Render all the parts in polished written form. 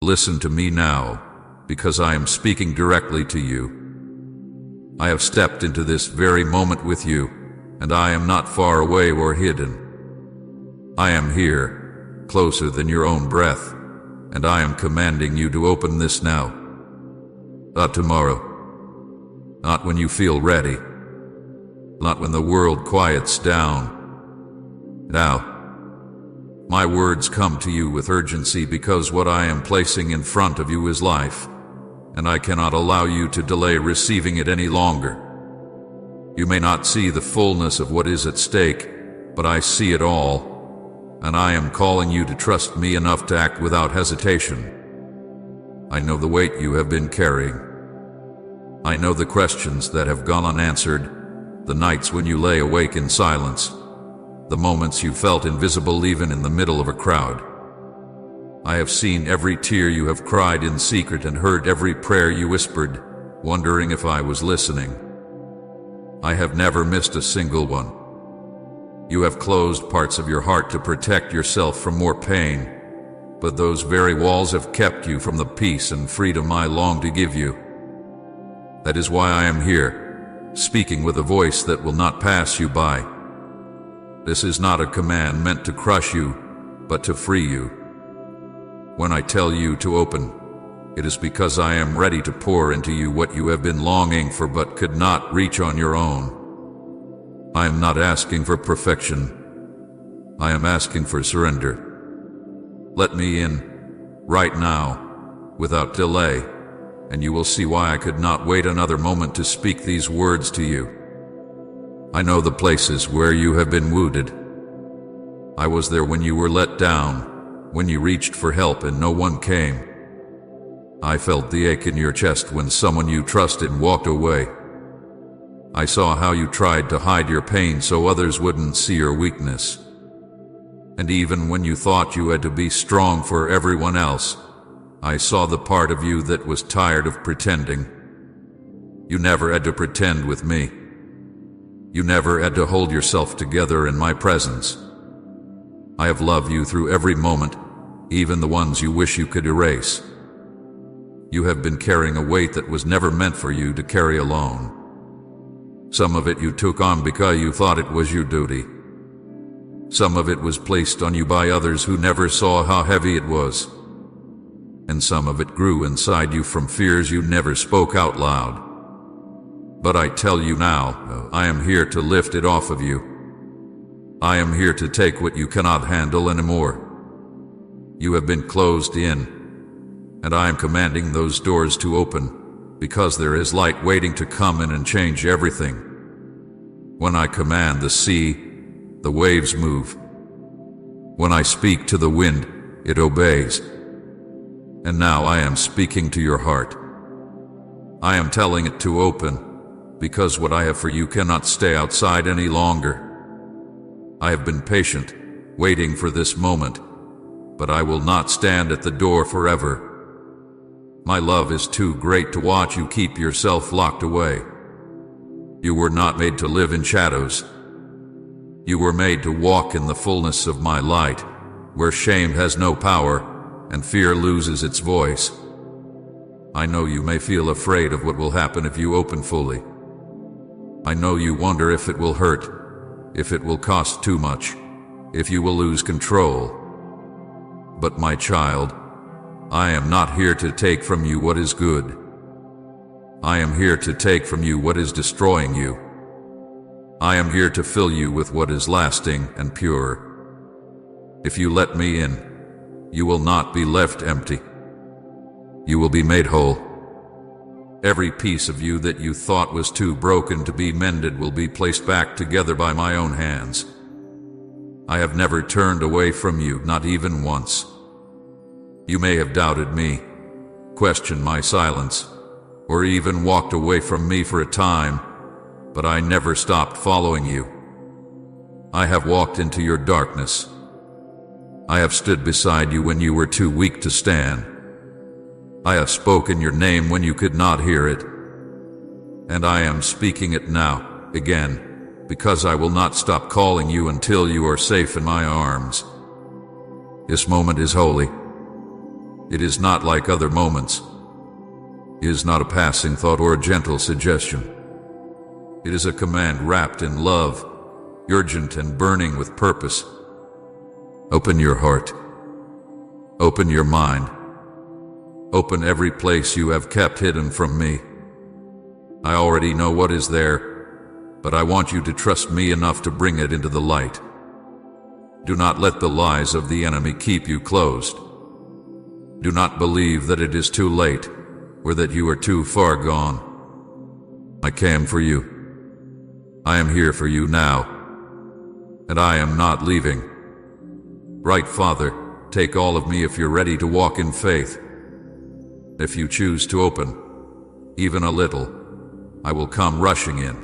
Listen to me now, because I am speaking directly to you. I have stepped into this very moment with you, and I am not far away or hidden. I am here, closer than your own breath, and I am commanding you to open this now. Not tomorrow. Not when you feel ready. Not when the world quiets down. Now. My words come to you with urgency because what I am placing in front of you is life, and I cannot allow you to delay receiving it any longer. You may not see the fullness of what is at stake, but I see it all, and I am calling you to trust me enough to act without hesitation. I know the weight you have been carrying. I know the questions that have gone unanswered, the nights when you lay awake in silence, the moments you felt invisible even in the middle of a crowd. I have seen every tear you have cried in secret and heard every prayer you whispered, wondering if I was listening. I have never missed a single one. You have closed parts of your heart to protect yourself from more pain, but those very walls have kept you from the peace and freedom I long to give you. That is why I am here, speaking with a voice that will not pass you by. This is not a command meant to crush you, but to free you. When I tell you to open, it is because I am ready to pour into you what you have been longing for but could not reach on your own. I am not asking for perfection. I am asking for surrender. Let me in, right now, without delay, and you will see why I could not wait another moment to speak these words to you. I know the places where you have been wounded. I was there when you were let down, when you reached for help and no one came. I felt the ache in your chest when someone you trusted walked away. I saw how you tried to hide your pain so others wouldn't see your weakness. And even when you thought you had to be strong for everyone else, I saw the part of you that was tired of pretending. You never had to pretend with me. You never had to hold yourself together in my presence. I have loved you through every moment, even the ones you wish you could erase. You have been carrying a weight that was never meant for you to carry alone. Some of it you took on because you thought it was your duty. Some of it was placed on you by others who never saw how heavy it was. And some of it grew inside you from fears you never spoke out loud. But I tell you now, I am here to lift it off of you. I am here to take what you cannot handle anymore. You have been closed in, and I am commanding those doors to open, because there is light waiting to come in and change everything. When I command the sea, the waves move. When I speak to the wind, it obeys. And now I am speaking to your heart. I am telling it to open, because what I have for you cannot stay outside any longer. I have been patient, waiting for this moment, but I will not stand at the door forever. My love is too great to watch you keep yourself locked away. You were not made to live in shadows. You were made to walk in the fullness of my light, where shame has no power and fear loses its voice. I know you may feel afraid of what will happen if you open fully. I know you wonder if it will hurt, if it will cost too much, if you will lose control. But my child, I am not here to take from you what is good. I am here to take from you what is destroying you. I am here to fill you with what is lasting and pure. If you let me in, you will not be left empty. You will be made whole. Every piece of you that you thought was too broken to be mended will be placed back together by my own hands. I have never turned away from you, not even once. You may have doubted me, questioned my silence, or even walked away from me for a time, but I never stopped following you. I have walked into your darkness. I have stood beside you when you were too weak to stand. I have spoken your name when you could not hear it. And I am speaking it now, again, because I will not stop calling you until you are safe in my arms. This moment is holy. It is not like other moments. It is not a passing thought or a gentle suggestion. It is a command wrapped in love, urgent and burning with purpose. Open your heart. Open your mind. Open every place you have kept hidden from me. I already know what is there, but I want you to trust me enough to bring it into the light. Do not let the lies of the enemy keep you closed. Do not believe that it is too late, or that you are too far gone. I came for you. I am here for you now, and I am not leaving. Right, Father, take all of me if you're ready to walk in faith. If you choose to open, even a little, I will come rushing in.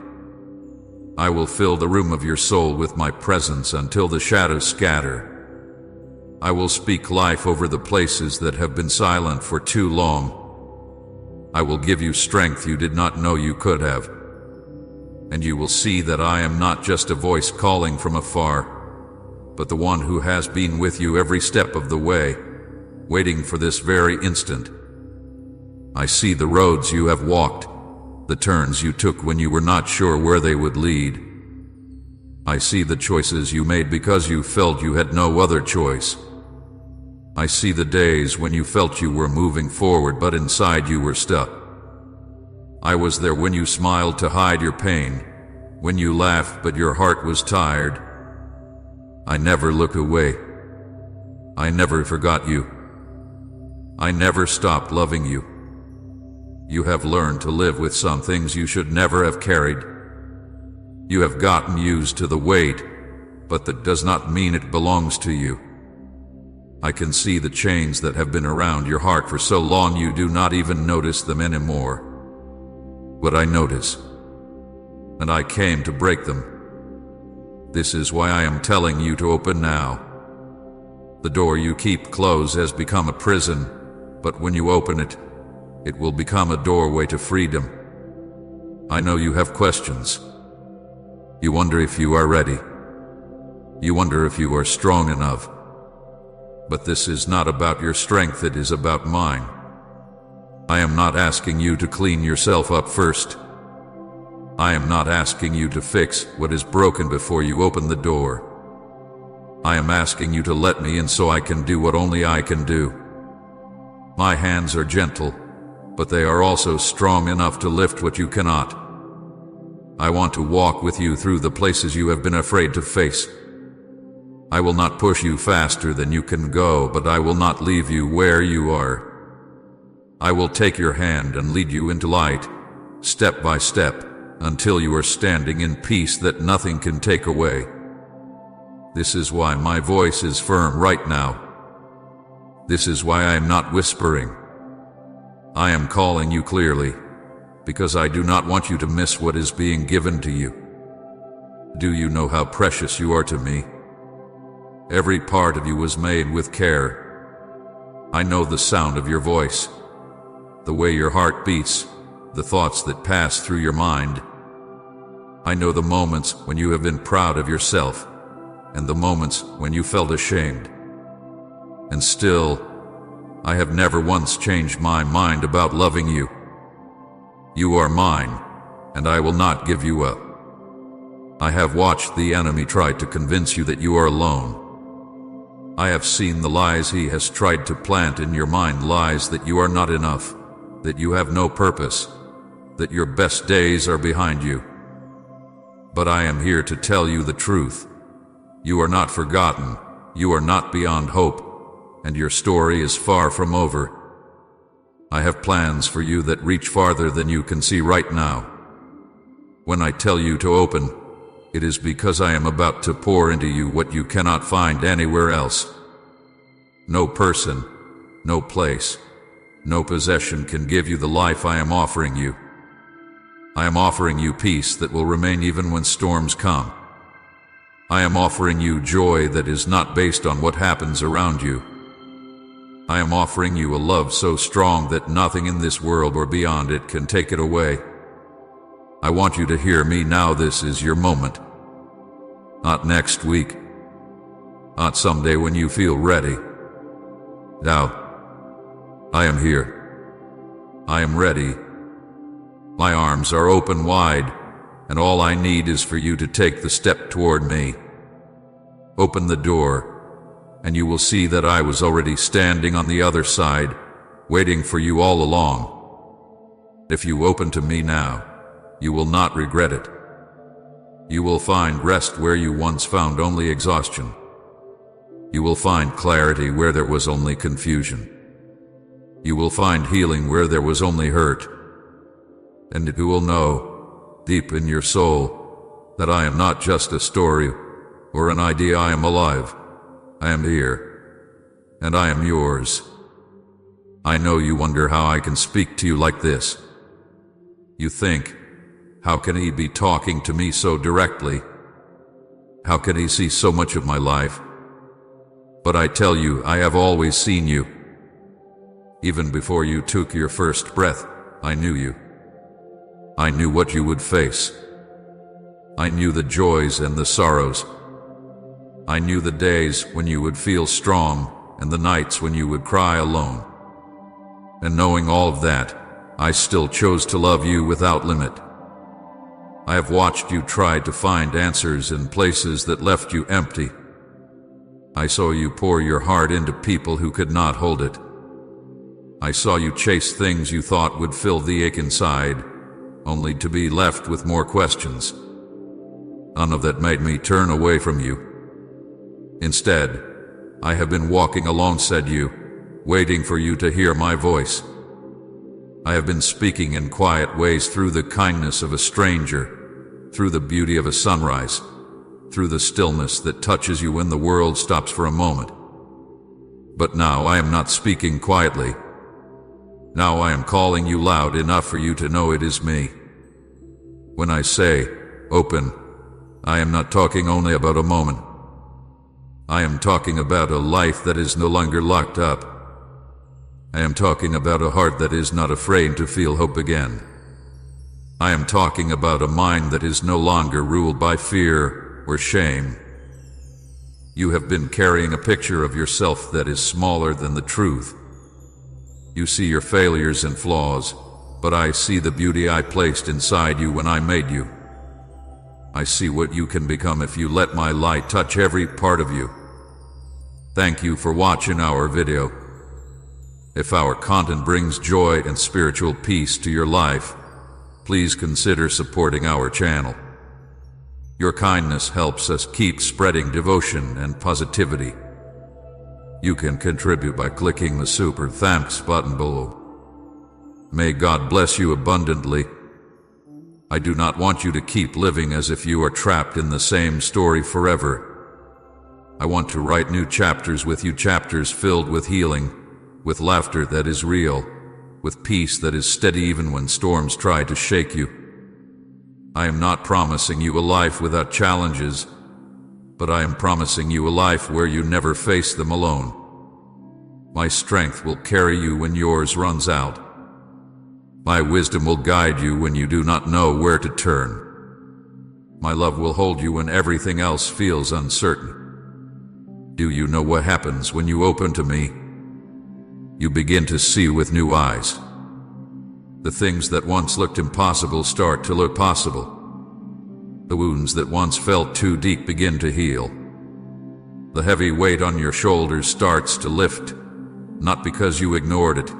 I will fill the room of your soul with my presence until the shadows scatter. I will speak life over the places that have been silent for too long. I will give you strength you did not know you could have. And you will see that I am not just a voice calling from afar, but the one who has been with you every step of the way, waiting for this very instant. I see the roads you have walked, the turns you took when you were not sure where they would lead. I see the choices you made because you felt you had no other choice. I see the days when you felt you were moving forward but inside you were stuck. I was there when you smiled to hide your pain, when you laughed but your heart was tired. I never look away. I never forgot you. I never stopped loving you. You have learned to live with some things you should never have carried. You have gotten used to the weight, but that does not mean it belongs to you. I can see the chains that have been around your heart for so long you do not even notice them anymore. But I notice, and I came to break them. This is why I am telling you to open now. The door you keep closed has become a prison, but when you open it, it will become a doorway to freedom. I know you have questions. You wonder if you are ready. You wonder if you are strong enough. But this is not about your strength, it is about mine. I am not asking you to clean yourself up first. I am not asking you to fix what is broken before you open the door. I am asking you to let me in so I can do what only I can do. My hands are gentle, but they are also strong enough to lift what you cannot. I want to walk with you through the places you have been afraid to face. I will not push you faster than you can go, but I will not leave you where you are. I will take your hand and lead you into light, step by step, until you are standing in peace that nothing can take away. This is why my voice is firm right now. This is why I am not whispering. I am calling you clearly, because I do not want you to miss what is being given to you. Do you know how precious you are to me? Every part of you was made with care. I know the sound of your voice, the way your heart beats, the thoughts that pass through your mind. I know the moments when you have been proud of yourself, and the moments when you felt ashamed. And still, I have never once changed my mind about loving you. You are mine, and I will not give you up. I have watched the enemy try to convince you that you are alone. I have seen the lies he has tried to plant in your mind, lies that you are not enough, that you have no purpose, that your best days are behind you. But I am here to tell you the truth. You are not forgotten, you are not beyond hope, and your story is far from over. I have plans for you that reach farther than you can see right now. When I tell you to open, it is because I am about to pour into you what you cannot find anywhere else. No person, no place, no possession can give you the life I am offering you. I am offering you peace that will remain even when storms come. I am offering you joy that is not based on what happens around you. I am offering you a love so strong that nothing in this world or beyond it can take it away. I want you to hear me now. This is your moment. Not next week. Not someday when you feel ready. Now, I am here. I am ready. My arms are open wide, and all I need is for you to take the step toward me. Open the door, and you will see that I was already standing on the other side, waiting for you all along. If you open to me now, you will not regret it. You will find rest where you once found only exhaustion. You will find clarity where there was only confusion. You will find healing where there was only hurt. And you will know, deep in your soul, that I am not just a story or an idea. I am alive. I am here. And I am yours. I know you wonder how I can speak to you like this. You think, how can he be talking to me so directly? How can he see so much of my life? But I tell you, I have always seen you. Even before you took your first breath, I knew you. I knew what you would face. I knew the joys and the sorrows. I knew the days when you would feel strong and the nights when you would cry alone. And knowing all of that, I still chose to love you without limit. I have watched you try to find answers in places that left you empty. I saw you pour your heart into people who could not hold it. I saw you chase things you thought would fill the ache inside, only to be left with more questions. None of that made me turn away from you. Instead, I have been walking alongside you, waiting for you to hear my voice. I have been speaking in quiet ways through the kindness of a stranger, through the beauty of a sunrise, through the stillness that touches you when the world stops for a moment. But now I am not speaking quietly. Now I am calling you loud enough for you to know it is me. When I say, open, I am not talking only about a moment. I am talking about a life that is no longer locked up. I am talking about a heart that is not afraid to feel hope again. I am talking about a mind that is no longer ruled by fear or shame. You have been carrying a picture of yourself that is smaller than the truth. You see your failures and flaws, but I see the beauty I placed inside you when I made you. I see what you can become if you let my light touch every part of you. Thank you for watching our video. If our content brings joy and spiritual peace to your life, please consider supporting our channel. Your kindness helps us keep spreading devotion and positivity. You can contribute by clicking the super thanks button below. May God bless you abundantly. I do not want you to keep living as if you are trapped in the same story forever. I want to write new chapters with you, chapters filled with healing, with laughter that is real, with peace that is steady even when storms try to shake you. I am not promising you a life without challenges, but I am promising you a life where you never face them alone. My strength will carry you when yours runs out. My wisdom will guide you when you do not know where to turn. My love will hold you when everything else feels uncertain. Do you know what happens when you open to me? You begin to see with new eyes. The things that once looked impossible start to look possible. The wounds that once felt too deep begin to heal. The heavy weight on your shoulders starts to lift, not because you ignored it,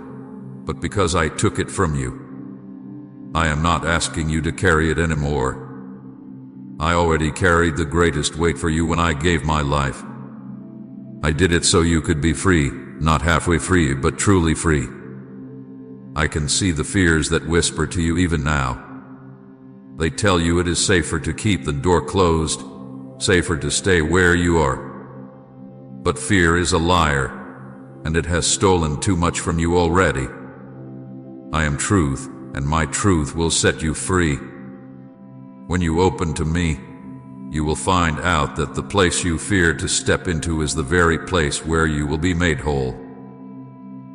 but because I took it from you. I am not asking you to carry it anymore. I already carried the greatest weight for you when I gave my life. I did it so you could be free, not halfway free, but truly free. I can see the fears that whisper to you even now. They tell you it is safer to keep the door closed, safer to stay where you are. But fear is a liar, and it has stolen too much from you already. I am truth, and my truth will set you free. When you open to me, you will find out that the place you fear to step into is the very place where you will be made whole.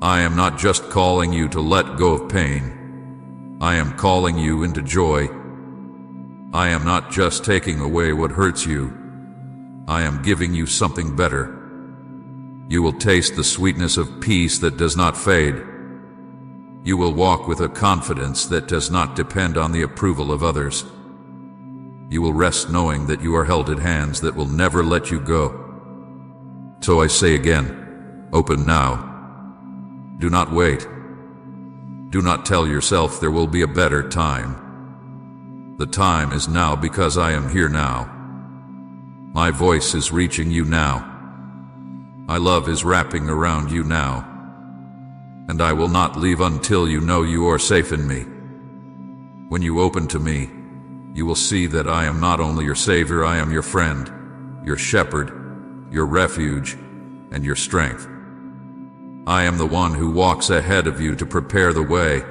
I am not just calling you to let go of pain. I am calling you into joy. I am not just taking away what hurts you. I am giving you something better. You will taste the sweetness of peace that does not fade, You will walk with a confidence that does not depend on the approval of others. You will rest knowing that you are held at hands that will never let you go. So I say again, open now. Do not wait. Do not tell yourself there will be a better time. The time is now because I am here now. My voice is reaching you now. My love is wrapping around you now. And I will not leave until you know you are safe in me. When you open to me, you will see that I am not only your Savior, I am your friend, your shepherd, your refuge, and your strength. I am the one who walks ahead of you to prepare the way,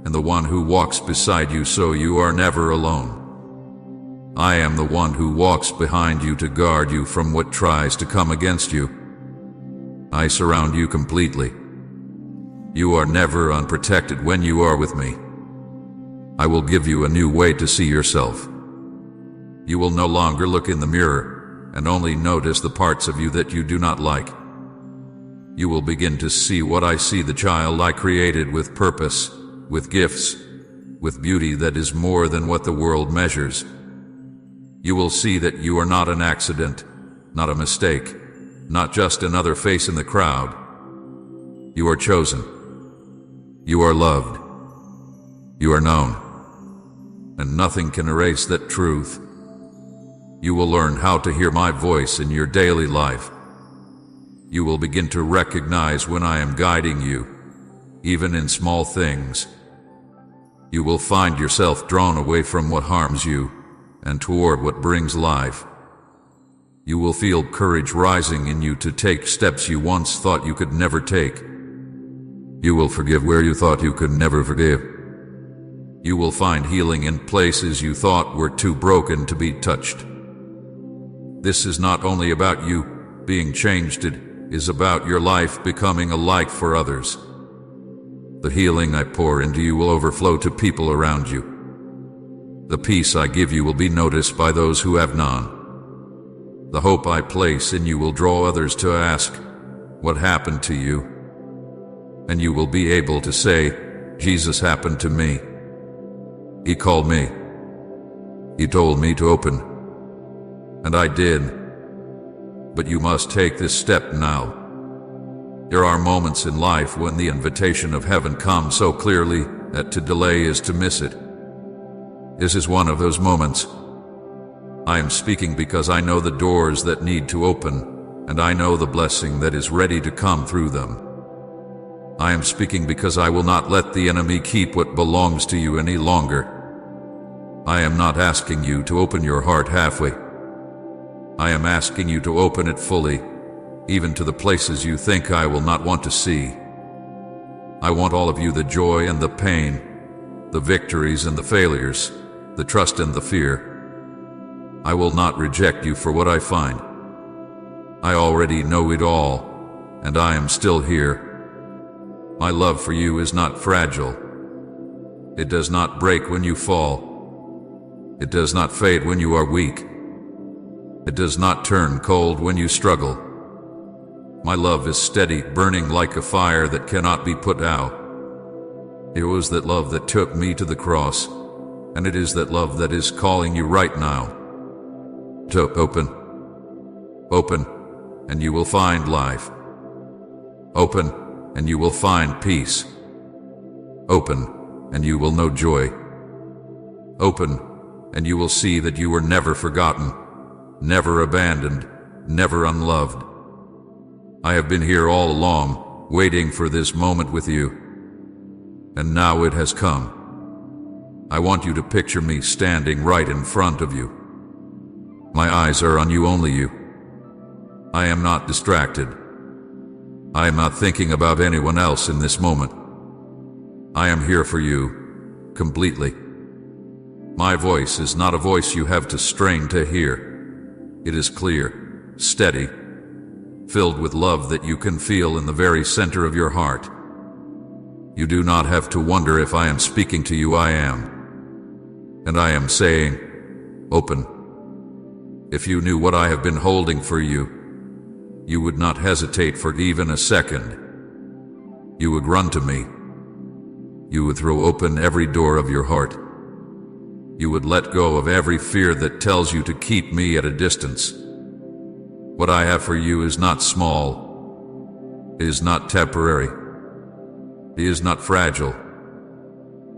and the one who walks beside you so you are never alone. I am the one who walks behind you to guard you from what tries to come against you. I surround you completely. You are never unprotected when you are with me. I will give you a new way to see yourself. You will no longer look in the mirror and only notice the parts of you that you do not like. You will begin to see what I see, the child I created with purpose, with gifts, with beauty that is more than what the world measures. You will see that you are not an accident, not a mistake, not just another face in the crowd. You are chosen. You are loved. You are known. And nothing can erase that truth. You will learn how to hear my voice in your daily life. You will begin to recognize when I am guiding you, even in small things. You will find yourself drawn away from what harms you and toward what brings life. You will feel courage rising in you to take steps you once thought you could never take. You will forgive where you thought you could never forgive. You will find healing in places you thought were too broken to be touched. This is not only about you being changed, it is about your life becoming a light for others. The healing I pour into you will overflow to people around you. The peace I give you will be noticed by those who have none. The hope I place in you will draw others to ask, "What happened to you?" And you will be able to say, "Jesus happened to me. He called me. He told me to open. And I did." But you must take this step now. There are moments in life when the invitation of heaven comes so clearly that to delay is to miss it. This is one of those moments. I am speaking because I know the doors that need to open, and I know the blessing that is ready to come through them. I am speaking because I will not let the enemy keep what belongs to you any longer. I am not asking you to open your heart halfway. I am asking you to open it fully, even to the places you think I will not want to see. I want all of you, the joy and the pain, the victories and the failures, the trust and the fear. I will not reject you for what I find. I already know it all, and I am still here. My love for you is not fragile. It does not break when you fall. It does not fade when you are weak. It does not turn cold when you struggle. My love is steady, burning like a fire that cannot be put out. It was that love that took me to the cross, and it is that love that is calling you right now. To open. Open, and you will find life. Open, and you will find peace. Open, and you will know joy. Open, and you will see that you were never forgotten, never abandoned, never unloved. I have been here all along, waiting for this moment with you. And now it has come. I want you to picture me standing right in front of you. My eyes are on you, only you. I am not distracted. I am not thinking about anyone else in this moment. I am here for you, completely. My voice is not a voice you have to strain to hear. It is clear, steady, filled with love that you can feel in the very center of your heart. You do not have to wonder if I am speaking to you. I am. And I am saying, open. If you knew what I have been holding for you, you would not hesitate for even a second. You would run to me. You would throw open every door of your heart. You would let go of every fear that tells you to keep me at a distance. What I have for you is not small. It is not temporary. It is not fragile.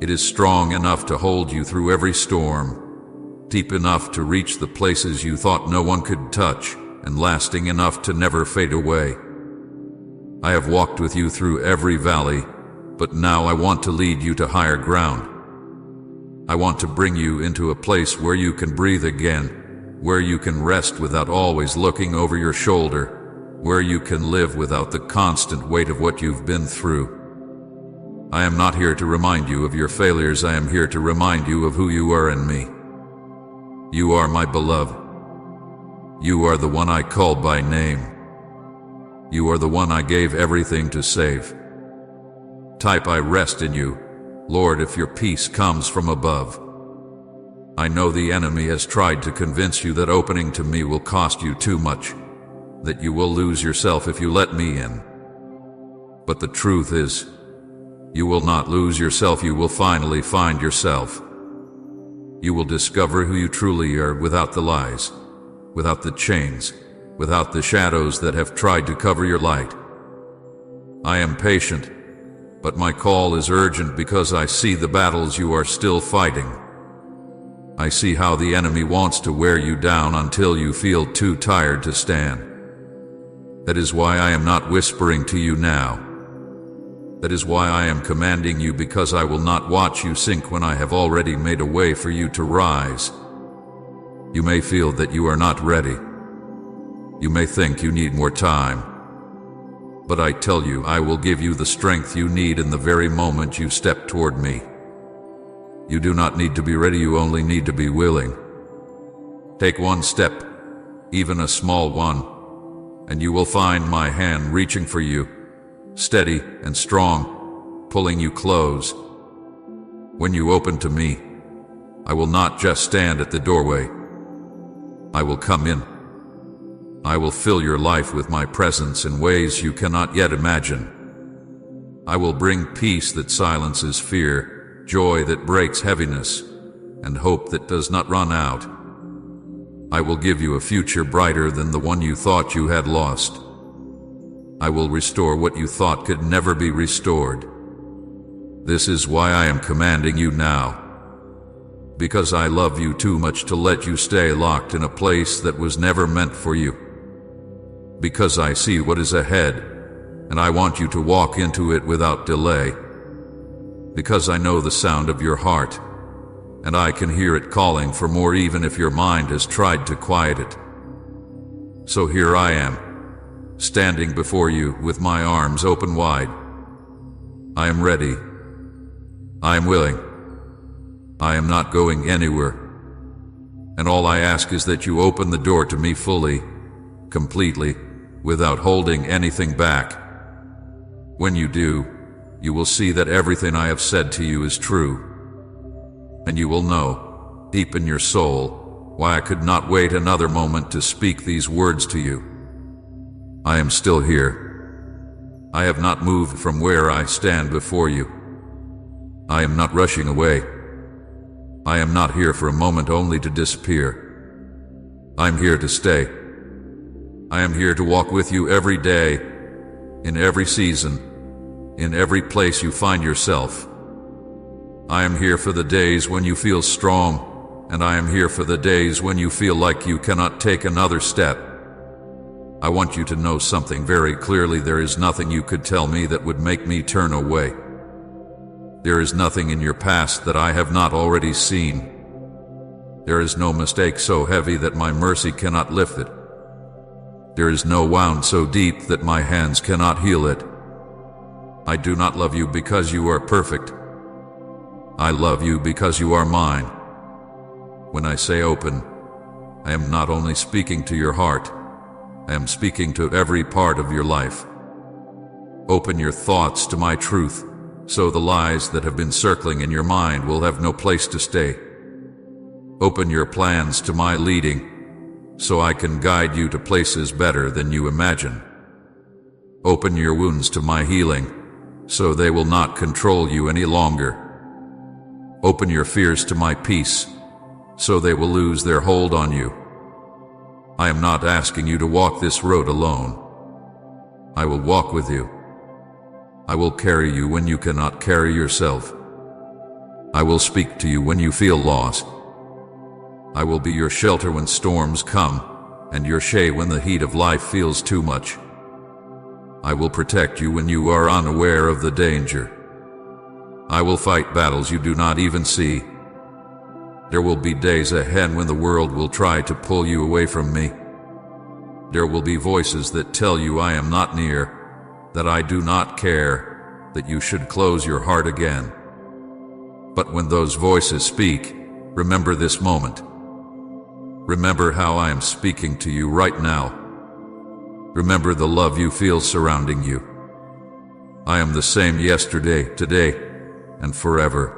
It is strong enough to hold you through every storm, deep enough to reach the places you thought no one could touch, and lasting enough to never fade away. I have walked with you through every valley, but now I want to lead you to higher ground. I want to bring you into a place where you can breathe again, where you can rest without always looking over your shoulder, where you can live without the constant weight of what you've been through. I am not here to remind you of your failures. I am here to remind you of who you are in me. You are my beloved. You are the one I called by name. You are the one I gave everything to save. Type, I rest in you, Lord, if your peace comes from above. I know the enemy has tried to convince you that opening to me will cost you too much, that you will lose yourself if you let me in. But the truth is, you will not lose yourself. You will finally find yourself. You will discover who you truly are without the lies, without the chains, without the shadows that have tried to cover your light. I am patient, but my call is urgent because I see the battles you are still fighting. I see how the enemy wants to wear you down until you feel too tired to stand. That is why I am not whispering to you now. That is why I am commanding you, because I will not watch you sink when I have already made a way for you to rise. You may feel that you are not ready. You may think you need more time. But I tell you, I will give you the strength you need in the very moment you step toward me. You do not need to be ready, you only need to be willing. Take one step, even a small one, and you will find my hand reaching for you, steady and strong, pulling you close. When you open to me, I will not just stand at the doorway. I will come in. I will fill your life with my presence in ways you cannot yet imagine. I will bring peace that silences fear, joy that breaks heaviness, and hope that does not run out. I will give you a future brighter than the one you thought you had lost. I will restore what you thought could never be restored. This is why I am commanding you now. Because I love you too much to let you stay locked in a place that was never meant for you. Because I see what is ahead, and I want you to walk into it without delay. Because I know the sound of your heart, and I can hear it calling for more even if your mind has tried to quiet it. So here I am, standing before you with my arms open wide. I am ready. I am willing. I am not going anywhere. And all I ask is that you open the door to me fully, completely, without holding anything back. When you do, you will see that everything I have said to you is true. And you will know, deep in your soul, why I could not wait another moment to speak these words to you. I am still here. I have not moved from where I stand before you. I am not rushing away. I am not here for a moment only to disappear. I am here to stay. I am here to walk with you every day, in every season, in every place you find yourself. I am here for the days when you feel strong, and I am here for the days when you feel like you cannot take another step. I want you to know something very clearly. There is nothing you could tell me that would make me turn away. There is nothing in your past that I have not already seen. There is no mistake so heavy that my mercy cannot lift it. There is no wound so deep that my hands cannot heal it. I do not love you because you are perfect. I love you because you are mine. When I say open, I am not only speaking to your heart, I am speaking to every part of your life. Open your thoughts to my truth, so the lies that have been circling in your mind will have no place to stay. Open your plans to my leading, so I can guide you to places better than you imagine. Open your wounds to my healing, so they will not control you any longer. Open your fears to my peace, so they will lose their hold on you. I am not asking you to walk this road alone. I will walk with you. I will carry you when you cannot carry yourself. I will speak to you when you feel lost. I will be your shelter when storms come, and your shade when the heat of life feels too much. I will protect you when you are unaware of the danger. I will fight battles you do not even see. There will be days ahead when the world will try to pull you away from me. There will be voices that tell you I am not near, that I do not care, that you should close your heart again. But when those voices speak, remember this moment. Remember how I am speaking to you right now. Remember the love you feel surrounding you. I am the same yesterday, today, and forever.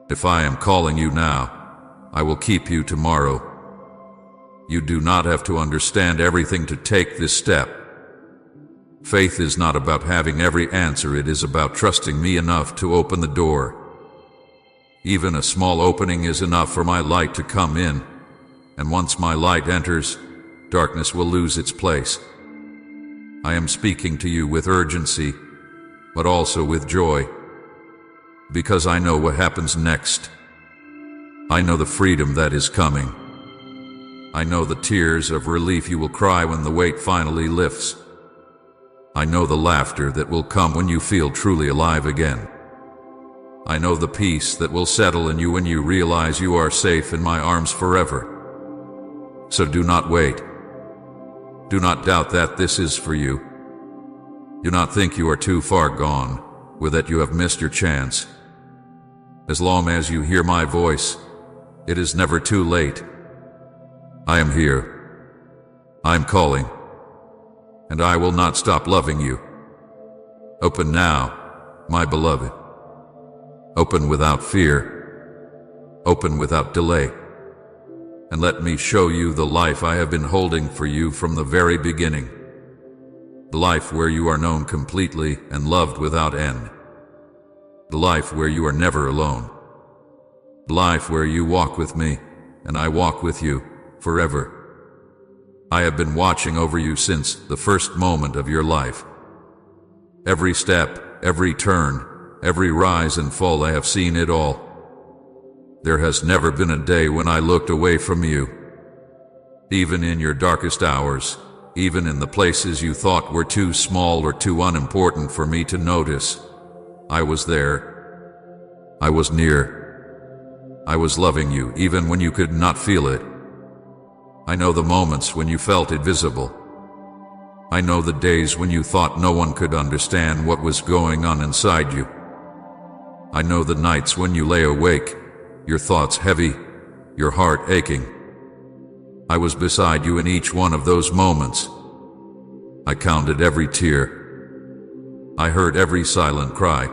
If I am calling you now, I will keep you tomorrow. You do not have to understand everything to take this step. Faith is not about having every answer, it is about trusting me enough to open the door. Even a small opening is enough for my light to come in, and once my light enters, darkness will lose its place. I am speaking to you with urgency, but also with joy, because I know what happens next. I know the freedom that is coming. I know the tears of relief you will cry when the weight finally lifts. I know the laughter that will come when you feel truly alive again. I know the peace that will settle in you when you realize you are safe in my arms forever. So do not wait. Do not doubt that this is for you. Do not think you are too far gone, or that you have missed your chance. As long as you hear my voice, it is never too late. I am here. I am calling. And I will not stop loving you. Open now, my beloved. Open without fear. Open without delay. And let me show you the life I have been holding for you from the very beginning. The life where you are known completely and loved without end. The life where you are never alone. The life where you walk with me, and I walk with you, forever. I have been watching over you since the first moment of your life. Every step, every turn, every rise and fall, I have seen it all. There has never been a day when I looked away from you. Even in your darkest hours, even in the places you thought were too small or too unimportant for me to notice, I was there. I was near. I was loving you even when you could not feel it. I know the moments when you felt invisible. I know the days when you thought no one could understand what was going on inside you. I know the nights when you lay awake, your thoughts heavy, your heart aching. I was beside you in each one of those moments. I counted every tear. I heard every silent cry.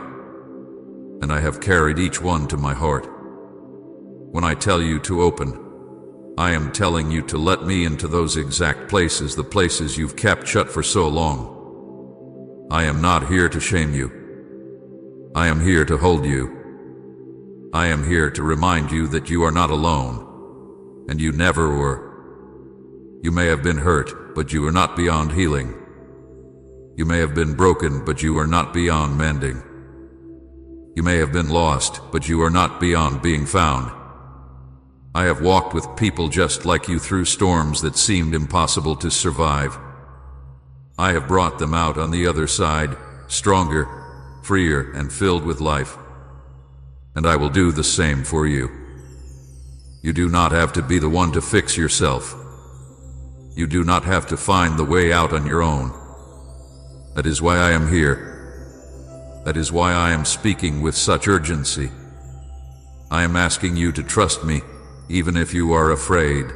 And I have carried each one to my heart. When I tell you to open, I am telling you to let me into those exact places, the places you've kept shut for so long. I am not here to shame you. I am here to hold you. I am here to remind you that you are not alone, and you never were. You may have been hurt, but you are not beyond healing. You may have been broken, but you are not beyond mending. You may have been lost, but you are not beyond being found. I have walked with people just like you through storms that seemed impossible to survive. I have brought them out on the other side, stronger, freer, and filled with life. And I will do the same for you. You do not have to be the one to fix yourself. You do not have to find the way out on your own. That is why I am here. That is why I am speaking with such urgency. I am asking you to trust me, even if you are afraid.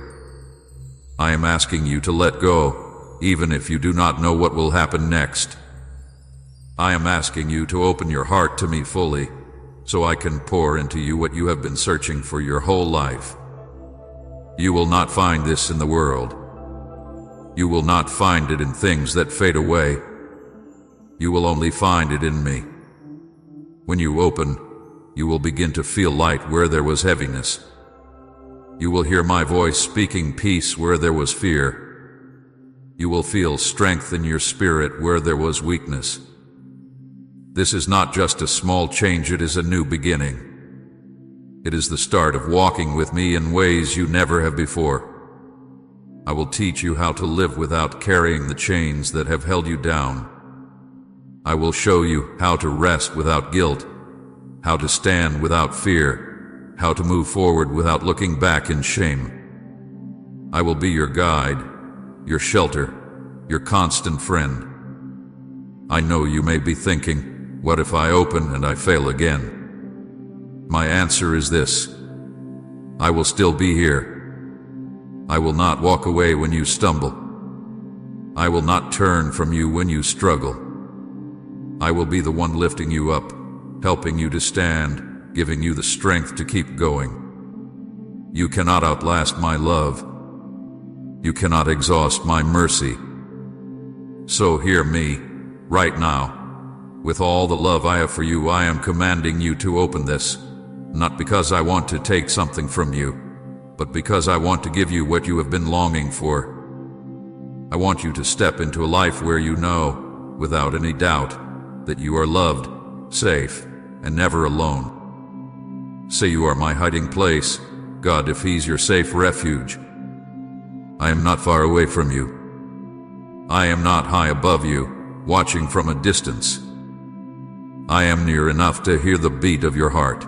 I am asking you to let go, even if you do not know what will happen next. I am asking you to open your heart to me fully, so I can pour into you what you have been searching for your whole life. You will not find this in the world. You will not find it in things that fade away. You will only find it in me. When you open, you will begin to feel light where there was heaviness. You will hear my voice speaking peace where there was fear. You will feel strength in your spirit where there was weakness. This is not just a small change, it is a new beginning. It is the start of walking with me in ways you never have before. I will teach you how to live without carrying the chains that have held you down. I will show you how to rest without guilt, how to stand without fear, how to move forward without looking back in shame. I will be your guide, your shelter, your constant friend. I know you may be thinking, what if I open and I fail again? My answer is this: I will still be here. I will not walk away when you stumble. I will not turn from you when you struggle. I will be the one lifting you up, helping you to stand, giving you the strength to keep going. You cannot outlast my love. You cannot exhaust my mercy. So hear me, right now. With all the love I have for you, I am commanding you to open this, not because I want to take something from you, but because I want to give you what you have been longing for. I want you to step into a life where you know, without any doubt, that you are loved, safe, and never alone. Say you are my hiding place, God, if He's your safe refuge. I am not far away from you. I am not high above you, watching from a distance. I am near enough to hear the beat of your heart.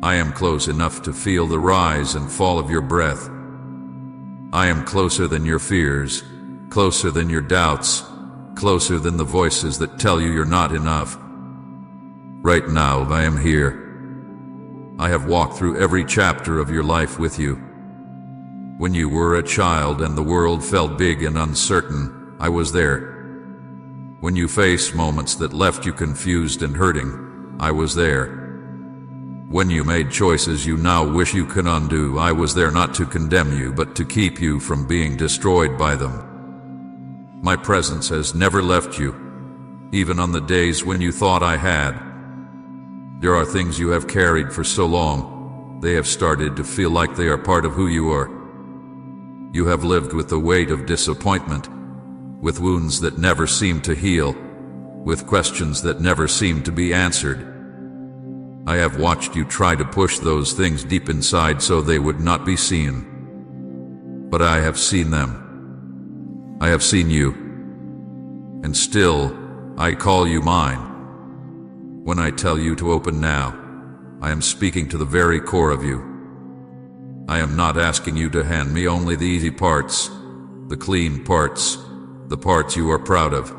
I am close enough to feel the rise and fall of your breath. I am closer than your fears, closer than your doubts, closer than the voices that tell you you're not enough. Right now, I am here. I have walked through every chapter of your life with you. When you were a child and the world felt big and uncertain, I was there. When you faced moments that left you confused and hurting, I was there. When you made choices you now wish you could undo, I was there not to condemn you, but to keep you from being destroyed by them. My presence has never left you, even on the days when you thought I had. There are things you have carried for so long, they have started to feel like they are part of who you are. You have lived with the weight of disappointment, with wounds that never seem to heal, with questions that never seem to be answered. I have watched you try to push those things deep inside so they would not be seen. But I have seen them. I have seen you. And still, I call you mine. When I tell you to open now, I am speaking to the very core of you. I am not asking you to hand me only the easy parts, the clean parts, the parts you are proud of.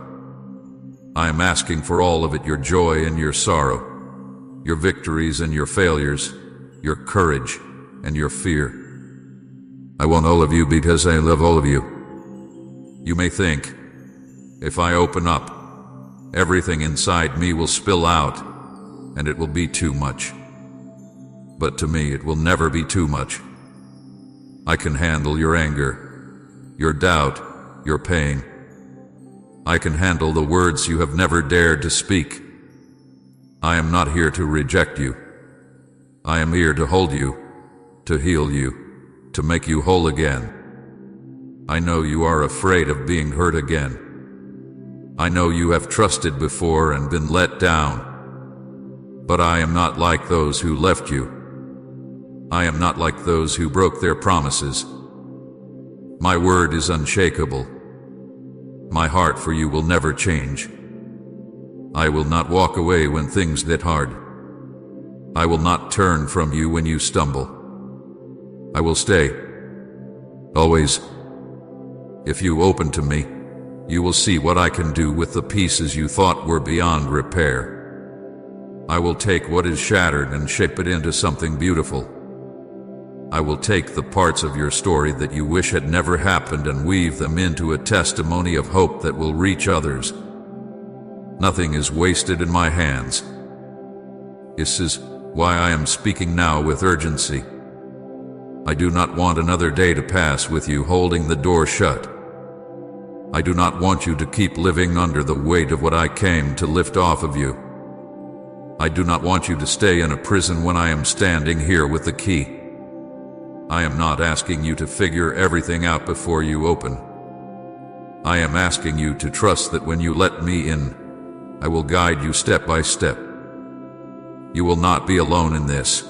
I am asking for all of it, your joy and your sorrow, your victories and your failures, your courage and your fear. I want all of you because I love all of you. You may think, if I open up, everything inside me will spill out, and it will be too much. But to me, it will never be too much. I can handle your anger, your doubt, your pain. I can handle the words you have never dared to speak. I am not here to reject you. I am here to hold you, to heal you, to make you whole again. I know you are afraid of being hurt again. I know you have trusted before and been let down. But I am not like those who left you. I am not like those who broke their promises. My word is unshakable. My heart for you will never change. I will not walk away when things get hard. I will not turn from you when you stumble. I will stay. Always. If you open to me, you will see what I can do with the pieces you thought were beyond repair. I will take what is shattered and shape it into something beautiful. I will take the parts of your story that you wish had never happened and weave them into a testimony of hope that will reach others. Nothing is wasted in my hands. This is why I am speaking now with urgency. I do not want another day to pass with you holding the door shut. I do not want you to keep living under the weight of what I came to lift off of you. I do not want you to stay in a prison when I am standing here with the key. I am not asking you to figure everything out before you open. I am asking you to trust that when you let me in, I will guide you step by step. You will not be alone in this.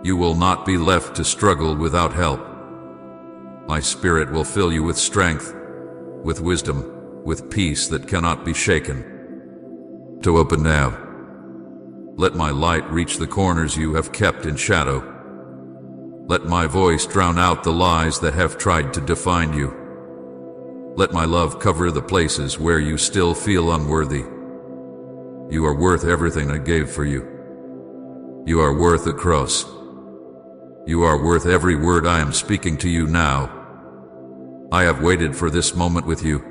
You will not be left to struggle without help. My Spirit will fill you with strength, with wisdom, with peace that cannot be shaken. To open now. Let my light reach the corners you have kept in shadow. Let my voice drown out the lies that have tried to define you. Let my love cover the places where you still feel unworthy. You are worth everything I gave for you. You are worth the cross. You are worth every word I am speaking to you now. I have waited for this moment with you.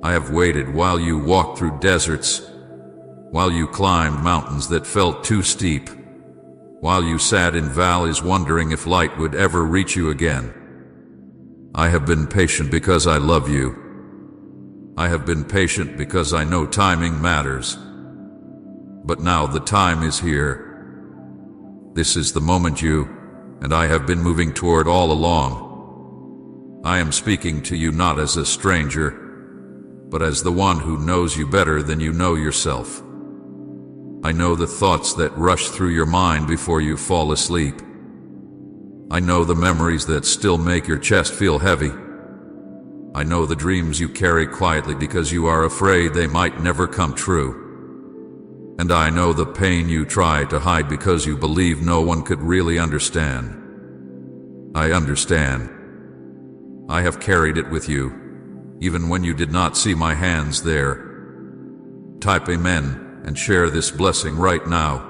I have waited while you walked through deserts, while you climbed mountains that felt too steep, while you sat in valleys wondering if light would ever reach you again. I have been patient because I love you. I have been patient because I know timing matters. But now the time is here. This is the moment you and I have been moving toward all along. I am speaking to you not as a stranger, but as the one who knows you better than you know yourself. I know the thoughts that rush through your mind before you fall asleep. I know the memories that still make your chest feel heavy. I know the dreams you carry quietly because you are afraid they might never come true. And I know the pain you try to hide because you believe no one could really understand. I understand. I have carried it with you, even when you did not see my hands there. Type Amen and share this blessing right now.